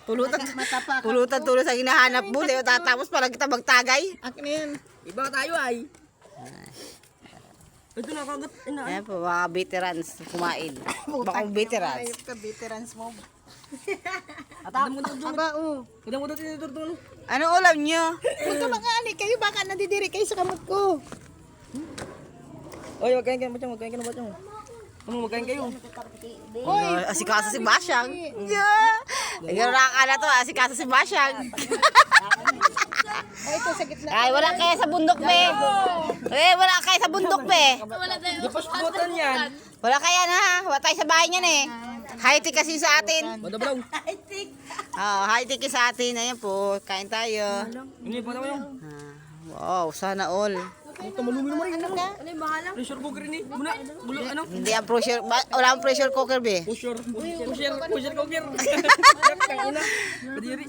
pulutan. Pulutan tulo sa hinahanap mo. Di ba tatapos para kita magtagay? Akin na yan. Iba tayo ay. Ito na kagat. Ayan po, mga veterans kumain. Baka veterans. Ayop ka, veterans mo. Kadang mo dito. Aba, Kadang mo dito. Ano ulam nyo? Huwag ka mag-aali kayo, baka nadidiri kayo sa kamot ko. Oy, magkain kayo. Magkain kayo. Ano, magkain kayo. Asikasa si Basyang. Yeah. Ganun nakakala to, asikasa si Basyang. Ay, ito sa gitna. Ay, wala kaya sa bundok, be. Eh, wala kaya sa bundok, be. Tapos putan yan. Wala kaya na, wala tayo sa bahay niyan eh. High-tech kasi sa atin. Madabraw. Oh, high-tech sa atin. Ayan po, kain tayo. Ini pa naman yung. Wow, sana all. Ito malumi naman rin. Ano ka? Pressure cooker ini. Muna. Bulo ano? Hindi ang pressure, wala ang pressure cooker, be. Pusher cooker. Kang ina. Kadiri.